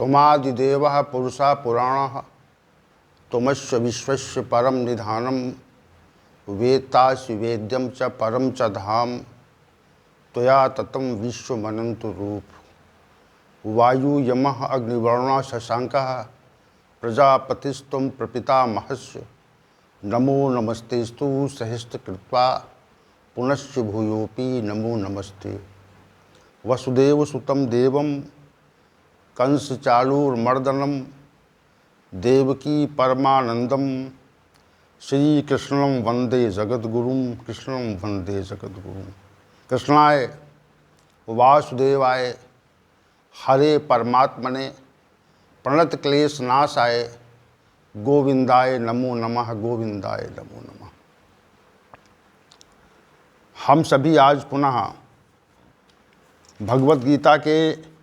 त्वमादिदेवः पुरुषः पुराणः त्वमस्य विश्वस्य परम निधानम वेत्तासि वेद्यम च परम च धाम त्वया ततं विश्वमनंत रूप वायु यमः अग्निवर्णः शशांकः प्रजापतिस्त्वं प्रपितामहस्य नमो नमस्तेस्तु सहस्त्रकृत्वा पुनश्च भूयोऽपि नमो नमस्ते। वसुदेवसुतं देवं कंसचाणूरमर्दनं देवकी परमानंदम श्रीकृष्णं वंदे जगद्गुरुं कृष्णं वंदे जगद्गुरुं। कृष्णाय वासुदेवाय हरे परमात्मने प्रणत क्लेश नाशाय गोविंदाय नमो नमः गोविंदाय नमो नमः। हम सभी आज पुनः भगवत गीता के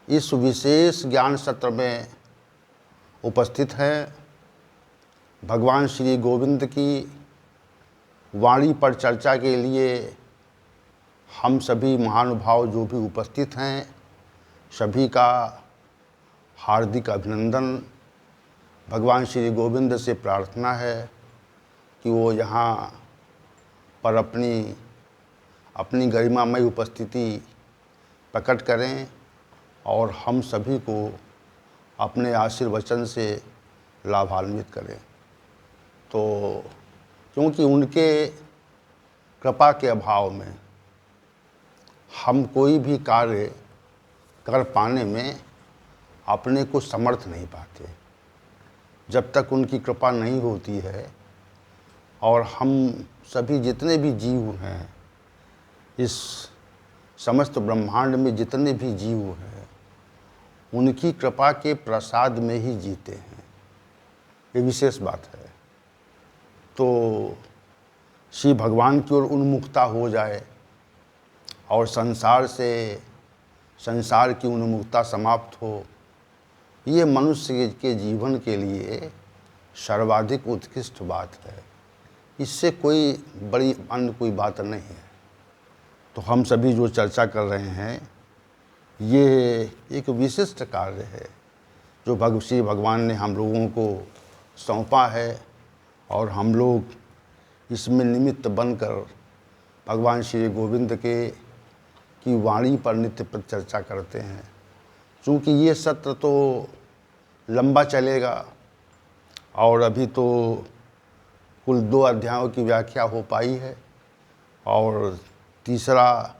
इस विशेष ज्ञान सत्र में उपस्थित हैं। भगवान श्री गोविंद की वाणी पर चर्चा के लिए हम सभी महानुभाव जो भी उपस्थित हैं सभी का हार्दिक अभिनंदन। भगवान श्री गोविंद से प्रार्थना है कि वो यहाँ पर अपनी गरिमामय उपस्थिति प्रकट करें और हम सभी को अपने आशीर्वचन से लाभान्वित करें। तो क्योंकि उनके कृपा के अभाव में हम कोई भी कार्य कर पाने में अपने को समर्थ नहीं पाते। जब तक उनकी कृपा नहीं होती है और हम सभी जितने भी जीव हैं, इस समस्त ब्रह्मांड में जितने भी जीव हैं, उनकी कृपा के प्रसाद में ही जीते हैं। ये विशेष बात है। तो श्री भगवान की ओर उन्मुखता हो जाए और संसार की उन्मुखता समाप्त हो, ये मनुष्य के जीवन के लिए सर्वाधिक उत्कृष्ट बात है। इससे कोई बड़ी अन्य कोई बात नहीं है। तो हम सभी जो चर्चा कर रहे हैं ये एक विशिष्ट कार्य है जो श्री भगवान ने हम लोगों को सौंपा है और हम लोग इसमें निमित्त बनकर भगवान श्री गोविंद की वाणी पर नित्य पर चर्चा करते हैं। चूँकि ये सत्र तो लंबा चलेगा और अभी तो कुल 2 अध्यायों की व्याख्या हो पाई है और तीसरा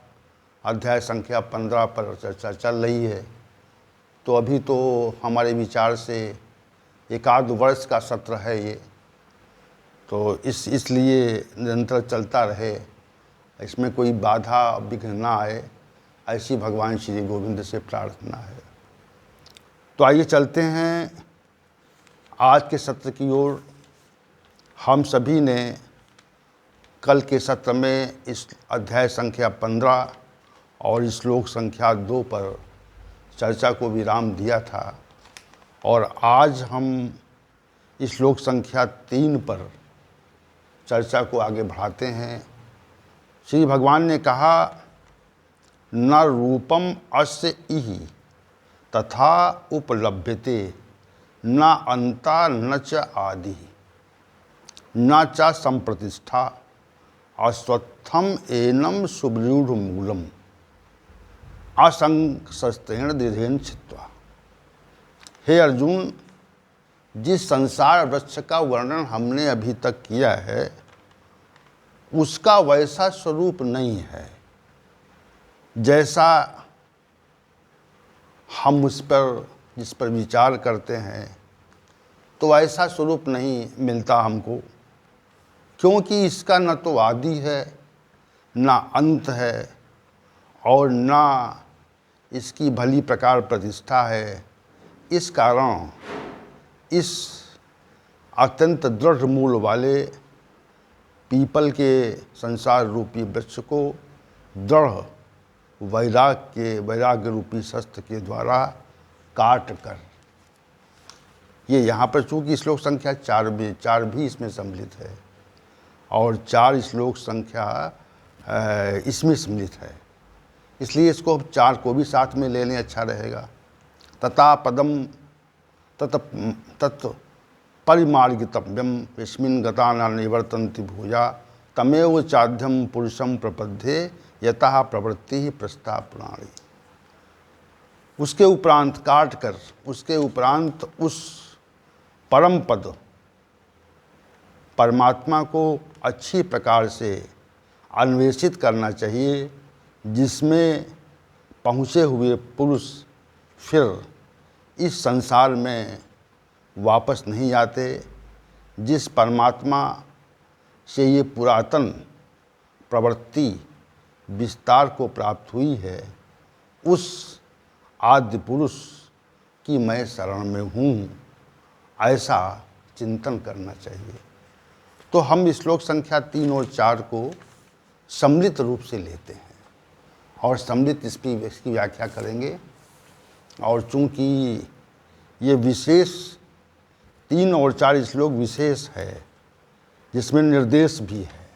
अध्याय संख्या 15 पर चर्चा चल रही है। तो अभी तो हमारे विचार से 1 वर्ष का सत्र है ये। तो इसलिए निरंतर चलता रहे, इसमें कोई बाधा विघ्न ना आए, ऐसी भगवान श्री गोविंद से प्रार्थना है। तो आइए चलते हैं आज के सत्र की ओर। हम सभी ने कल के सत्र में इस अध्याय संख्या 15 और श्लोक संख्या 2 पर चर्चा को विराम दिया था और आज हम श्लोक संख्या 3 पर चर्चा को आगे बढ़ाते हैं। श्री भगवान ने कहा, न रूपम अस्य इहि तथा उपलभ्यते न अंता न च आदि न च संप्रतिष्ठा अस्वस्थम एनम सुब्रूढ़ मूलम असंगस्तेन दृढ़ेन छित्वा। हे अर्जुन, जिस संसार वृक्ष का वर्णन हमने अभी तक किया है उसका वैसा स्वरूप नहीं है जैसा हम जिस पर विचार करते हैं, तो ऐसा स्वरूप नहीं मिलता हमको। क्योंकि इसका न तो आदि है न अंत है और न इसकी भली प्रकार प्रतिष्ठा है। इस कारण इस अत्यंत दृढ़ मूल वाले पीपल के संसार रूपी वृक्ष को दृढ़ वैराग्य रूपी शस्त्र के द्वारा काट कर, ये यहाँ पर चूँकि श्लोक संख्या 4 भी इसमें सम्मिलित है और 4 श्लोक संख्या इसमें सम्मिलित है, इसलिए इसको 4 को भी साथ में ले लें, अच्छा रहेगा। तथा पदम तत् परिमार्गितव्यम यस्मिन् गता न निवर्तन्ति भूया तमेव चाध्यम पुरुषम प्रपद्ये यतः प्रवृत्ति ही प्रस्ताव प्रणाली। उसके उपरांत काट कर उसके उपरांत उस परम पद परमात्मा को अच्छी प्रकार से अन्वेषित करना चाहिए, जिसमें पहुँचे हुए पुरुष फिर इस संसार में वापस नहीं आते। जिस परमात्मा से ये पुरातन प्रवृत्ति विस्तार को प्राप्त हुई है, उस आद्य पुरुष की मैं शरण में हूँ, ऐसा चिंतन करना चाहिए। तो हम श्लोक संख्या 3 और 4 को सम्मिलित रूप से लेते हैं और सम्मिलित इसकी व्याख्या करेंगे। और चूँकि ये विशेष 3 और 4 श्लोक विशेष है, जिसमें निर्देश भी है,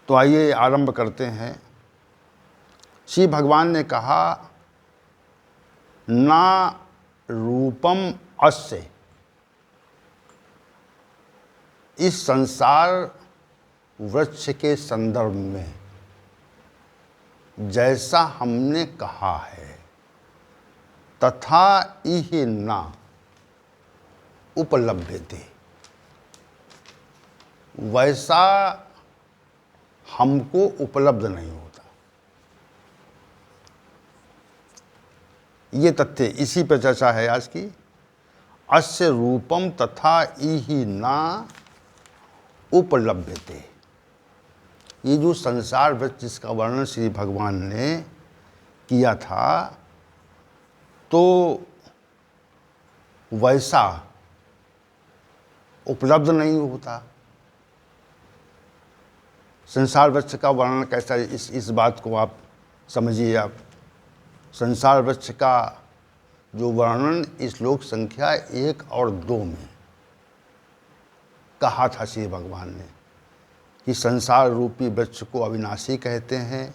तो आइए आरंभ करते हैं। श्री भगवान ने कहा, ना रूपम अस्य, इस संसार वृक्ष के संदर्भ में जैसा हमने कहा है, तथा इह न उपलभ्यते, वैसा हमको उपलब्ध नहीं होता। ये तथ्य, इसी पर चर्चा है आज की। अस्य रूपम तथा इह न उपलभ्यते, ये जो संसार वृक्ष जिसका वर्णन श्री भगवान ने किया था, तो वैसा उपलब्ध नहीं होता। संसार वृक्ष का वर्णन कैसा है, इस बात को आप समझिए। आप संसार वृक्ष का जो वर्णन इस श्लोक संख्या 1 और 2 में कहा था श्री भगवान ने कि संसार रूपी वृक्ष को अविनाशी कहते हैं,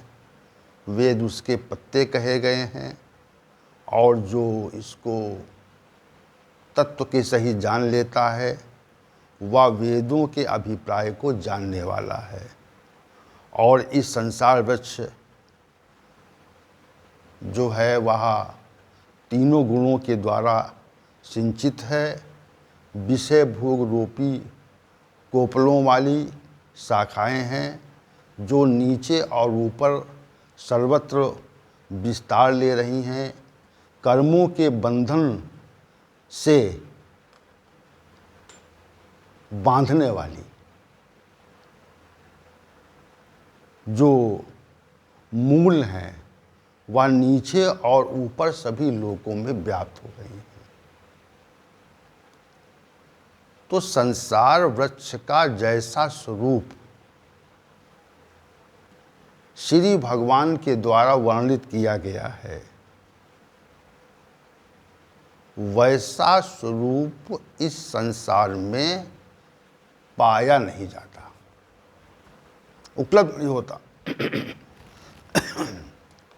वेद उसके पत्ते कहे गए हैं, और जो इसको तत्व के सही जान लेता है वह वेदों के अभिप्राय को जानने वाला है। और इस संसार वृक्ष जो है वह तीनों गुणों के द्वारा सिंचित है। विषय भोग रूपी कोपलों वाली शाखाएं हैं, जो नीचे और ऊपर सर्वत्र विस्तार ले रही हैं। कर्मों के बंधन से बांधने वाली जो मूल हैं, वह नीचे और ऊपर सभी लोकों में व्याप्त हो गई हैं। तो संसार वृक्ष का जैसा स्वरूप श्री भगवान के द्वारा वर्णित किया गया है, वैसा स्वरूप इस संसार में पाया नहीं जाता, उपलब्ध नहीं होता।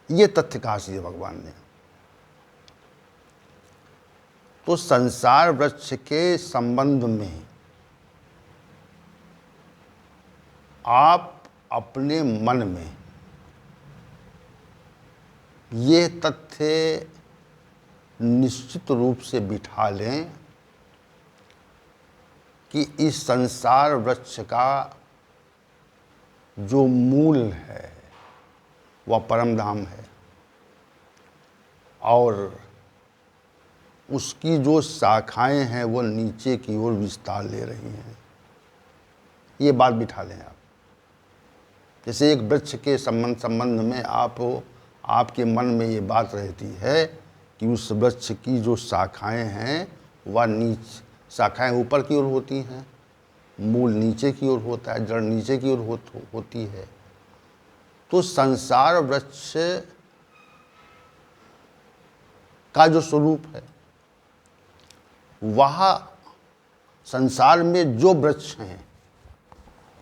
ये तथ्य कहा श्री भगवान ने। तो संसार वृक्ष के संबंध में आप अपने मन में ये तथ्य निश्चित रूप से बिठा लें कि इस संसार वृक्ष का जो मूल है वह परम धाम है, और उसकी जो शाखाएं हैं वो नीचे की ओर विस्तार ले रही हैं। ये बात बिठा लें आप। जैसे एक वृक्ष के संबंध में आपके मन में ये बात रहती है कि उस वृक्ष की जो शाखाएं हैं वह शाखाएं ऊपर की ओर होती हैं, मूल नीचे की ओर होता है, जड़ नीचे की ओर होती है। तो संसार वृक्ष का जो स्वरूप है वह संसार में जो वृक्ष हैं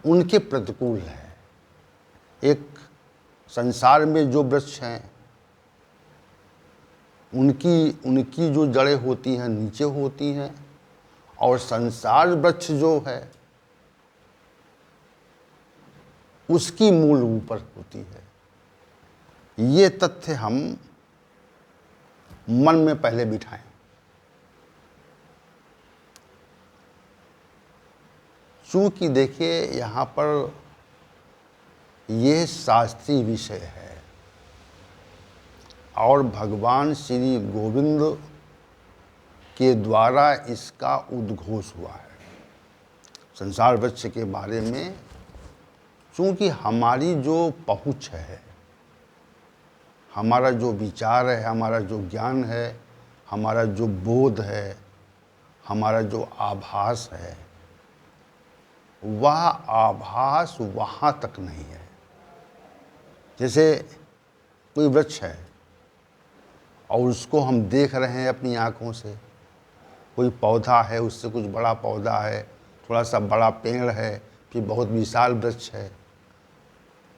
उनके प्रतिकूल है। एक संसार में जो वृक्ष हैं उनकी उनकी जो जड़ें होती हैं नीचे होती हैं, और संसार वृक्ष जो है उसकी मूल ऊपर होती है। ये तथ्य हम मन में पहले बिठाएं। चूंकि देखिए यहाँ पर यह शास्त्रीय विषय है और भगवान श्री गोविंद के द्वारा इसका उद्घोष हुआ है संसार वृक्ष के बारे में। चूंकि हमारी जो पहुँच है, हमारा जो विचार है, हमारा जो ज्ञान है, हमारा जो बोध है, हमारा जो आभास है, वह आभास वहाँ तक नहीं है। जैसे कोई वृक्ष है और उसको हम देख रहे हैं अपनी आँखों से, कोई पौधा है, उससे कुछ बड़ा पौधा है, थोड़ा सा बड़ा पेड़ है, फिर बहुत विशाल वृक्ष है,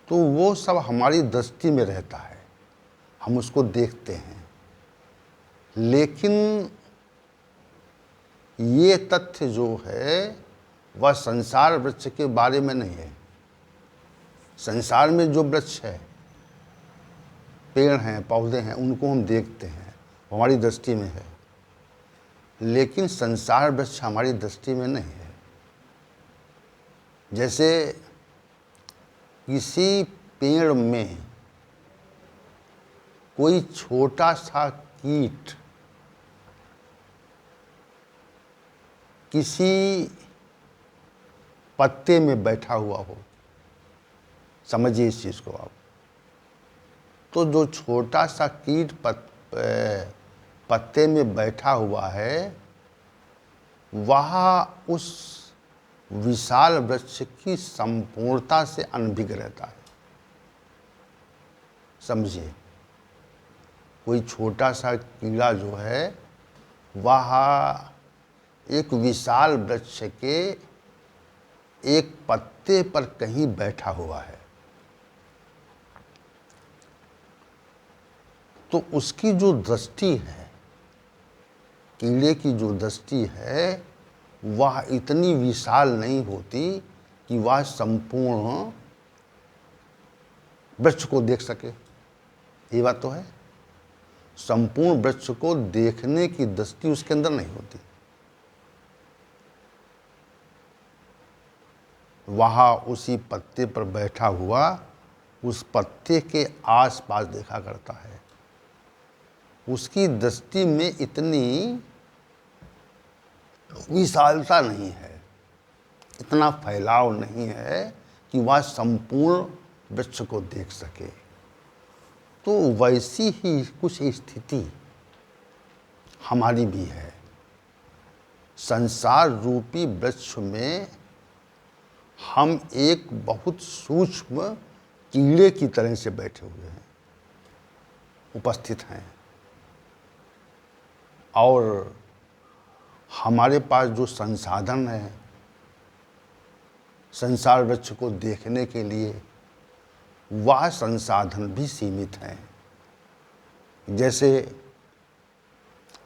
तो वो सब हमारी दृष्टि में रहता है, हम उसको देखते हैं। लेकिन ये तथ्य जो है वह संसार वृक्ष के बारे में नहीं है। संसार में जो वृक्ष है, पेड़ हैं, पौधे हैं, उनको हम देखते हैं, हमारी दृष्टि में है, लेकिन संसार वृक्ष हमारी दृष्टि में नहीं है। जैसे किसी पेड़ में कोई छोटा सा कीट किसी पत्ते में बैठा हुआ हो, समझिए इस चीज़ को आप, तो जो छोटा सा कीट पत्ते में बैठा हुआ है, वह उस विशाल वृक्ष की संपूर्णता से अनभिज्ञ रहता है। समझिए, कोई छोटा सा कीड़ा जो है वह एक विशाल वृक्ष के एक पत्ते पर कहीं बैठा हुआ है, तो उसकी जो दृष्टि है, कीड़े की जो दृष्टि है, वह इतनी विशाल नहीं होती कि वह संपूर्ण वृक्ष को देख सके। ये बात तो है, संपूर्ण वृक्ष को देखने की दृष्टि उसके अंदर नहीं होती। वहाँ उसी पत्ते पर बैठा हुआ उस पत्ते के आसपास देखा करता है। उसकी दृष्टि में इतनी विशालता नहीं है, इतना फैलाव नहीं है कि वह संपूर्ण वृक्ष को देख सके। तो वैसी ही कुछ स्थिति हमारी भी है। संसार रूपी वृक्ष में हम एक बहुत सूक्ष्म कीड़े की तरह से बैठे हुए हैं, उपस्थित हैं, और हमारे पास जो संसाधन है संसार वृक्ष को देखने के लिए, वह संसाधन भी सीमित हैं। जैसे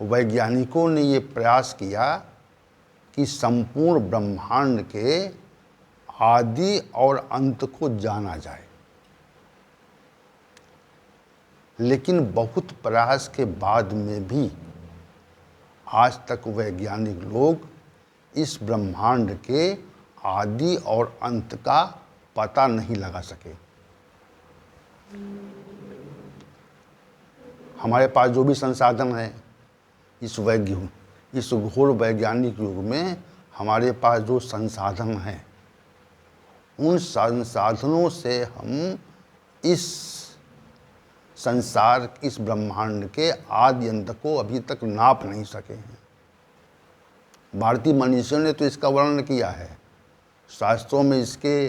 वैज्ञानिकों ने ये प्रयास किया कि संपूर्ण ब्रह्मांड के आदि और अंत को जाना जाए, लेकिन बहुत प्रयास के बाद में भी आज तक वैज्ञानिक लोग इस ब्रह्मांड के आदि और अंत का पता नहीं लगा सके। हमारे पास जो भी संसाधन है, इस घोर वैज्ञानिक युग में हमारे पास जो संसाधन हैं, उन संसाधनों से हम इस संसार, इस ब्रह्मांड के आदि अंत को अभी तक नाप नहीं सके हैं। भारतीय मनीषियों ने तो इसका वर्णन किया है, शास्त्रों में इसके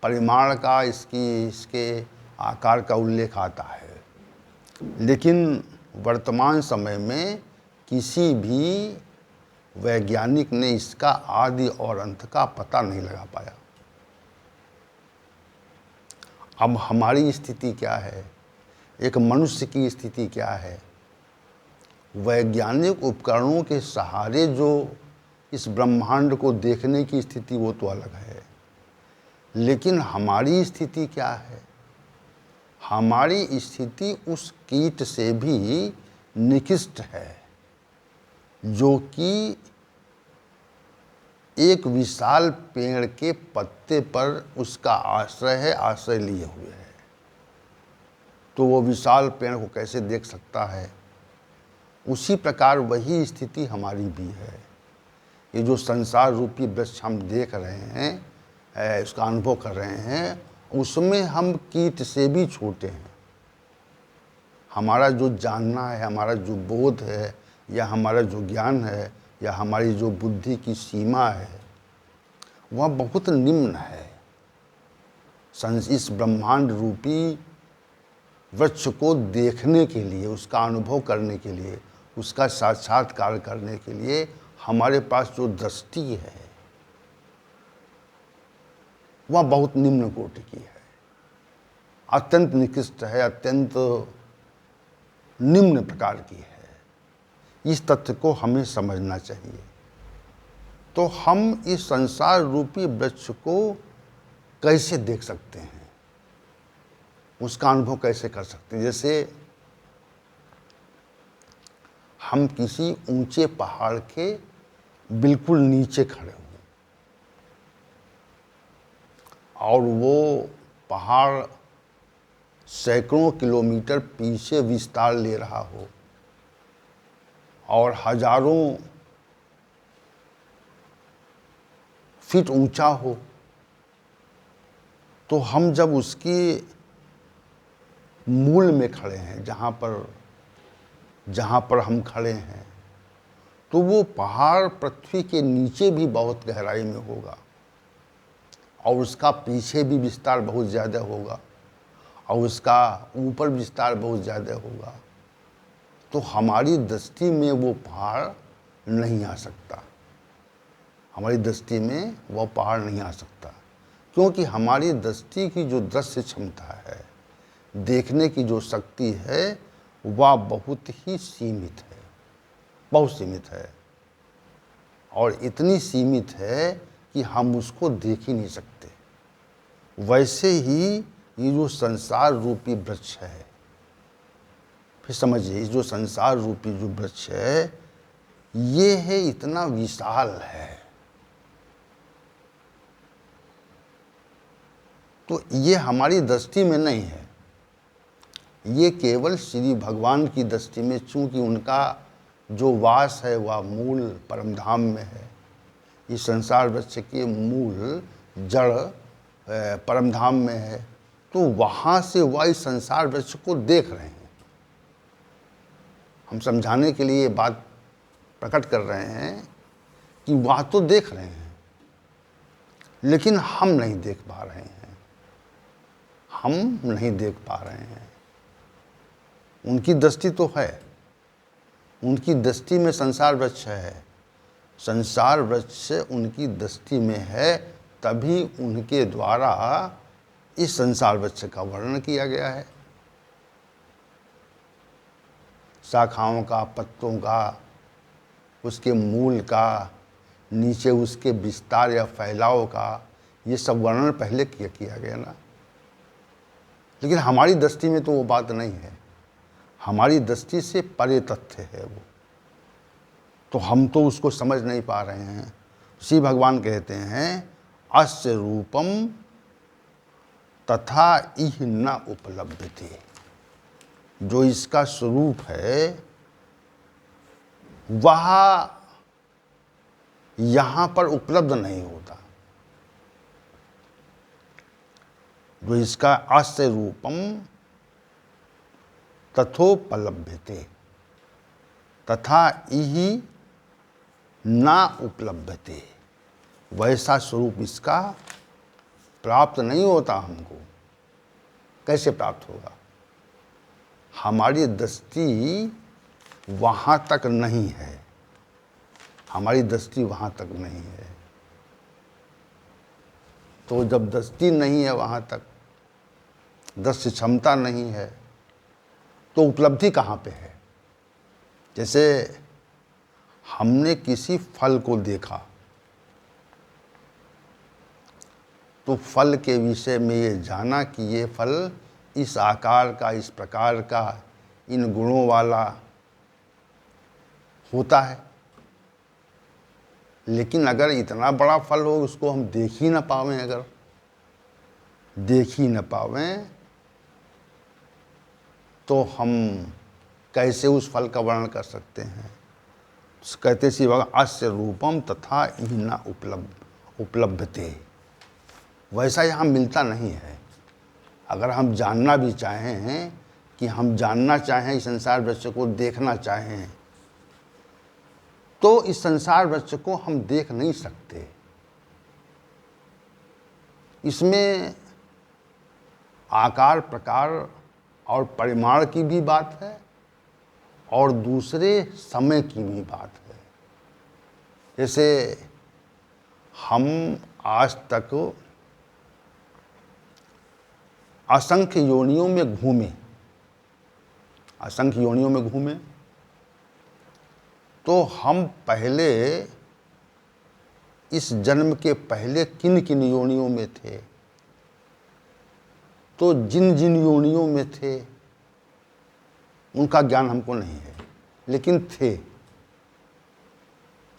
परिमाण का, इसके आकार का उल्लेख आता है, लेकिन वर्तमान समय में किसी भी वैज्ञानिक ने इसका आदि और अंत का पता नहीं लगा पाया। अब हमारी स्थिति क्या है, एक मनुष्य की स्थिति क्या है, वैज्ञानिक उपकरणों के सहारे जो इस ब्रह्मांड को देखने की स्थिति वो तो अलग है, लेकिन हमारी स्थिति क्या है? हमारी स्थिति उस कीट से भी निकृष्ट है, जो कि एक विशाल पेड़ के पत्ते पर उसका आश्रय है, आश्रय लिए हुए है। तो वो विशाल पेड़ को कैसे देख सकता है? उसी प्रकार वही स्थिति हमारी भी है। ये जो संसार रूपी वृक्ष हम देख रहे हैं, उसका अनुभव कर रहे हैं, उसमें हम कीट से भी छोटे हैं। हमारा जो जानना है, हमारा जो बोध है, या हमारा जो ज्ञान है, या हमारी जो बुद्धि की सीमा है, वह बहुत निम्न है। इस ब्रह्मांड रूपी वृक्ष को देखने के लिए, उसका अनुभव करने के लिए, उसका साक्षात्कार करने के लिए हमारे पास जो दृष्टि है वह बहुत निम्न कोटि की है, अत्यंत निकृष्ट है, अत्यंत निम्न प्रकार की है। इस तथ्य को हमें समझना चाहिए। तो हम इस संसार रूपी वृक्ष को कैसे देख सकते हैं, उसका अनुभव कैसे कर सकते हैं? जैसे हम किसी ऊंचे पहाड़ के बिल्कुल नीचे खड़े हुए और वो पहाड़ सैकड़ों किलोमीटर पीछे विस्तार ले रहा हो और हजारों फीट ऊंचा हो, तो हम जब उसके मूल में खड़े हैं, जहाँ पर हम खड़े हैं, तो वो पहाड़ पृथ्वी के नीचे भी बहुत गहराई में होगा और उसका पीछे भी विस्तार बहुत ज़्यादा होगा और उसका ऊपर विस्तार बहुत ज़्यादा होगा। तो हमारी दृष्टि में वो पहाड़ नहीं आ सकता, हमारी दृष्टि में वह पहाड़ नहीं आ सकता, क्योंकि हमारी दृष्टि की जो दृश्य क्षमता है, देखने की जो शक्ति है, वह बहुत ही सीमित है, बहुत सीमित है। और इतनी सीमित है कि हम उसको देख ही नहीं सकते। वैसे ही ये जो संसार रूपी वृक्ष है, फिर समझिए, जो संसार रूपी जो वृक्ष है, ये है इतना विशाल है। तो ये हमारी दृष्टि में नहीं है, ये केवल श्री भगवान की दृष्टि में, चूँकि उनका जो वास है वह मूल परमधाम में है। इस संसार वृक्ष के मूल जड़ परमधाम में है, तो वहाँ से वह इस संसार वृक्ष को देख रहे हैं। हम समझाने के लिए बात प्रकट कर रहे हैं कि वह तो देख रहे हैं, लेकिन हम नहीं देख पा रहे हैं, हम नहीं देख पा रहे हैं। उनकी दृष्टि तो है, उनकी दृष्टि में संसार वृक्ष है, संसार वृक्ष उनकी दृष्टि में है, तभी उनके द्वारा इस संसार वृक्ष का वर्णन किया गया है। शाखाओं का, पत्तों का, उसके मूल का, नीचे उसके विस्तार या फैलाव का, ये सब वर्णन पहले किया गया ना। लेकिन हमारी दृष्टि में तो वो बात नहीं है, हमारी दृष्टि से परे तथ्य है वो, तो हम तो उसको समझ नहीं पा रहे हैं। श्री भगवान कहते हैं, अस्य रूपम तथा इह न उपलभ्यते। जो इसका स्वरूप है वह यहाँ पर उपलब्ध नहीं होता। जो इसका अस्य रूपम तथोपलभ्यते तथा इहि ना उपलभ्यते, वैसा स्वरूप इसका प्राप्त नहीं होता हमको। कैसे प्राप्त होगा? हमारी दृष्टि वहाँ तक नहीं है, हमारी दृष्टि वहाँ तक नहीं है। तो जब दृष्टि नहीं है, वहाँ तक दृश्य क्षमता नहीं है, तो उपलब्धि कहाँ पे है? जैसे हमने किसी फल को देखा तो फल के विषय में ये जाना कि ये फल इस आकार का, इस प्रकार का, इन गुणों वाला होता है। लेकिन अगर इतना बड़ा फल हो उसको हम देख ही ना पावें, अगर देख ही ना पावें तो हम कैसे उस फल का वर्णन कर सकते हैं। कहते श्री भगवान अस्य रूपम तथा न उपलब्धते, वैसा यहाँ मिलता नहीं है। अगर हम जानना भी चाहें कि हम जानना चाहें, इस संसार वृक्ष को देखना चाहें, तो इस संसार वृक्ष को हम देख नहीं सकते। इसमें आकार, प्रकार और परिमाण की भी बात है और दूसरे समय की भी बात है। जैसे हम आज तक असंख्य योनियों में घूमे, असंख्य योनियों में घूमे, तो हम पहले इस जन्म के पहले किन किन योनियों में थे, तो जिन जिन योनियों में थे उनका ज्ञान हमको नहीं है, लेकिन थे।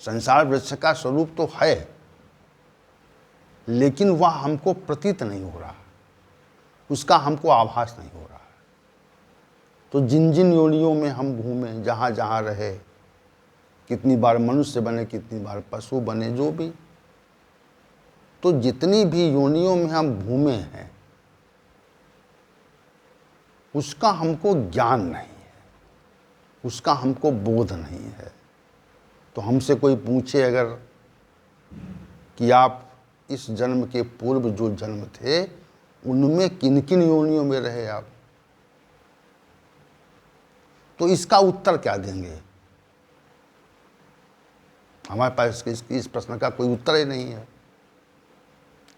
संसार वृक्ष का स्वरूप तो है, लेकिन वह हमको प्रतीत नहीं हो रहा, उसका हमको आभास नहीं हो रहा। तो जिन जिन योनियों में हम घूमे, जहाँ जहाँ रहे, कितनी बार मनुष्य बने, कितनी बार पशु बने, जो भी, तो जितनी भी योनियों में हम घूमे हैं उसका हमको ज्ञान नहीं है, उसका हमको बोध नहीं है। तो हमसे कोई पूछे अगर कि आप इस जन्म के पूर्व जो जन्म थे उनमें किन किन योनियों में रहे आप, तो इसका उत्तर क्या देंगे? हमारे पास इस प्रश्न का कोई उत्तर ही नहीं है,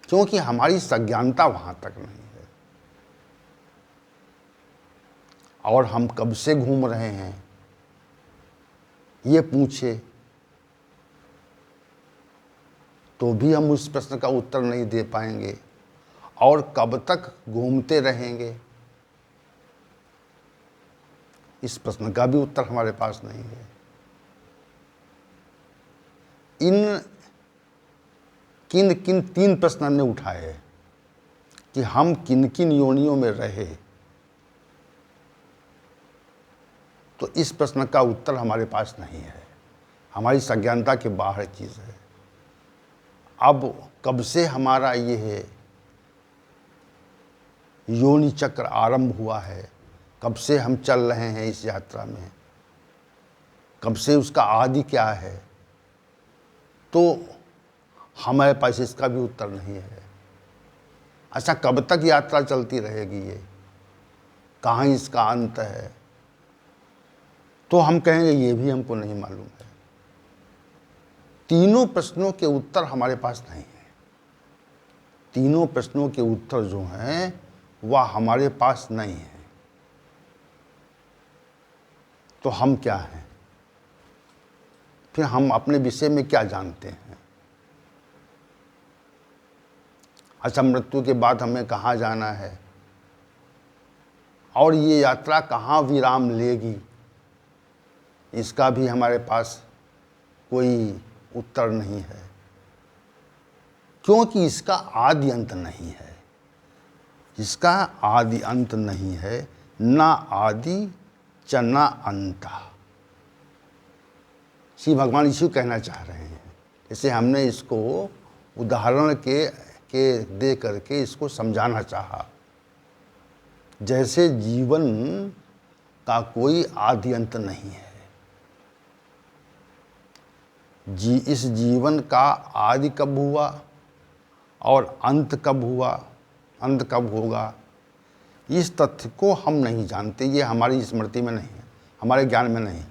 क्योंकि हमारी सज्ञानता वहां तक नहीं है। और हम कब से घूम रहे हैं ये पूछे तो भी हम उस प्रश्न का उत्तर नहीं दे पाएंगे। और कब तक घूमते रहेंगे इस प्रश्न का भी उत्तर हमारे पास नहीं है। इन किन किन तीन प्रश्न हमने उठाए कि हम किन किन योनियों में रहे, तो इस प्रश्न का उत्तर हमारे पास नहीं है, हमारी सज्ञानता के बाहर चीज़ है। अब कब से हमारा ये है योनि चक्र आरंभ हुआ है, कब से हम चल रहे हैं इस यात्रा में, कब से उसका आदि क्या है, तो हमारे पास इसका भी उत्तर नहीं है। अच्छा, कब तक यात्रा चलती रहेगी, ये कहाँ इसका अंत है, तो हम कहेंगे ये भी हमको नहीं मालूम है। तीनों प्रश्नों के उत्तर हमारे पास नहीं है। तीनों प्रश्नों के उत्तर जो हैं वह हमारे पास नहीं है। तो हम क्या हैं, फिर हम अपने विषय में क्या जानते हैं? अच्छा, मृत्यु के बाद हमें कहाँ जाना है और ये यात्रा कहाँ विराम लेगी, इसका भी हमारे पास कोई उत्तर नहीं है, क्योंकि इसका आदि अंत नहीं है। इसका आदि अंत नहीं है, ना आदि च ना अंत। श्री भगवान इसी कहना चाह रहे हैं। जैसे हमने इसको उदाहरण के दे करके इसको समझाना चाहा। जैसे जीवन का कोई आदि अंत नहीं है, इस जीवन का आदि कब हुआ और अंत कब हुआ, अंत कब होगा, इस तथ्य को हम नहीं जानते। ये हमारी स्मृति में नहीं है, हमारे ज्ञान में नहीं।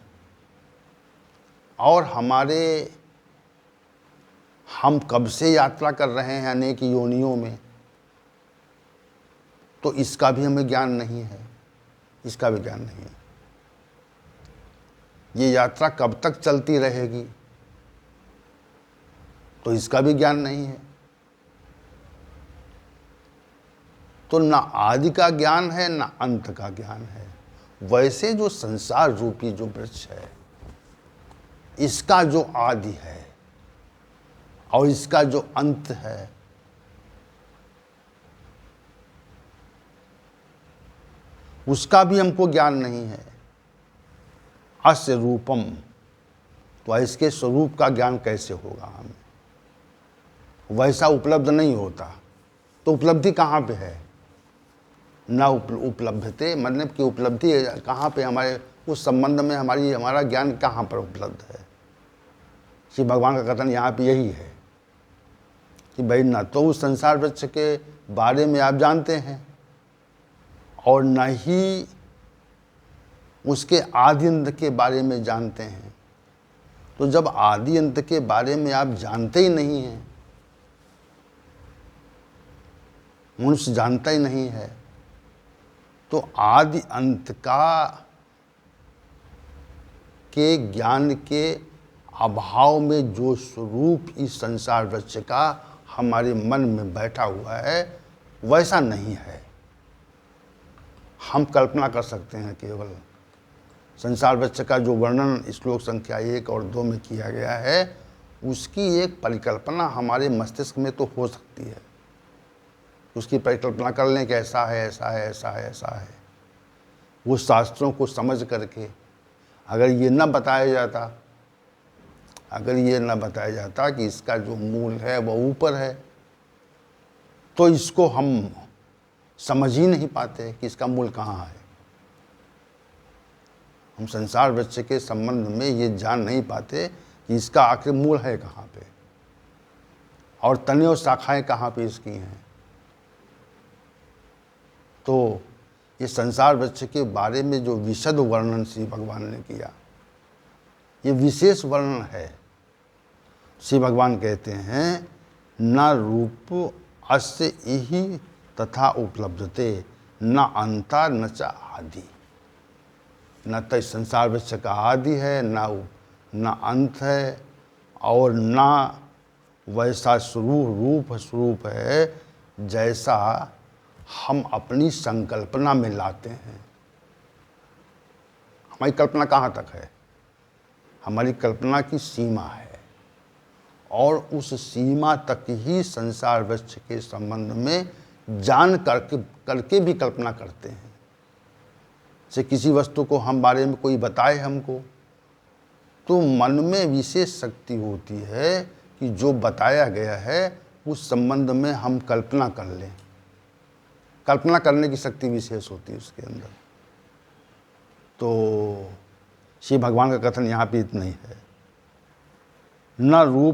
और हम कब से यात्रा कर रहे हैं अनेक योनियों में, तो इसका भी हमें ज्ञान नहीं है, इसका भी ज्ञान नहीं है। ये यात्रा कब तक चलती रहेगी, तो इसका भी ज्ञान नहीं है। तो ना आदि का ज्ञान है ना अंत का ज्ञान है। वैसे जो संसार रूपी जो वृक्ष है, इसका जो आदि है और इसका जो अंत है, उसका भी हमको ज्ञान नहीं है। अस्य रूपम, तो इसके स्वरूप का ज्ञान कैसे होगा हमें? वैसा उपलब्ध नहीं होता। तो उपलब्धि कहाँ पे है? ना उपलब्धते, मतलब कि उपलब्धि कहाँ पे हमारे उस संबंध में हमारा ज्ञान कहाँ पर उपलब्ध है? श्री भगवान का कथन यहाँ पे यही है कि भाई ना तो उस संसार वृक्ष के बारे में आप जानते हैं और न ही उसके आदि अंत के बारे में जानते हैं। तो जब आदि अंत के बारे में आप जानते ही नहीं हैं, मनुष्य जानता ही नहीं है, तो आदि अंत के ज्ञान के अभाव में जो स्वरूप इस संसार वृक्ष का हमारे मन में बैठा हुआ है, वैसा नहीं है। हम कल्पना कर सकते हैं केवल। संसार वृक्ष का जो वर्णन श्लोक संख्या 1 और 2 में किया गया है, उसकी एक परिकल्पना हमारे मस्तिष्क में तो हो सकती है। उसकी परिकल्पना कर लें कि ऐसा है, ऐसा है, ऐसा है, ऐसा है। वो शास्त्रों को समझ करके अगर ये न बताया जाता कि इसका जो मूल है वह ऊपर है, तो इसको हम समझ ही नहीं पाते कि इसका मूल कहाँ है। हम संसार वृक्ष के संबंध में ये जान नहीं पाते कि इसका आखिर मूल है कहाँ पे और तने और शाखाएं कहाँ पे इसकी हैं। तो ये संसार वृक्ष के बारे में जो विशद वर्णन श्री भगवान ने किया, ये विशेष वर्णन है। श्री भगवान कहते हैं न रूप अस्य इहि तथा उपलब्धते, न अंता न च आदि। न तो संसार वृक्ष का आदि है, न अंत है, और न वैसा स्वरूप है जैसा हम अपनी संकल्पना में लाते हैं। हमारी कल्पना कहाँ तक है? हमारी कल्पना की सीमा है, और उस सीमा तक ही संसार वृक्ष के संबंध में जान करके भी कल्पना करते हैं। से किसी वस्तु को हम बारे में कोई बताए हमको, तो मन में विशेष शक्ति होती है कि जो बताया गया है उस संबंध में हम कल्पना कर लें। कल्पना करने की शक्ति विशेष होती है उसके अंदर। तो श्री भगवान का कथन यहाँ पे इतना ही है, न रूप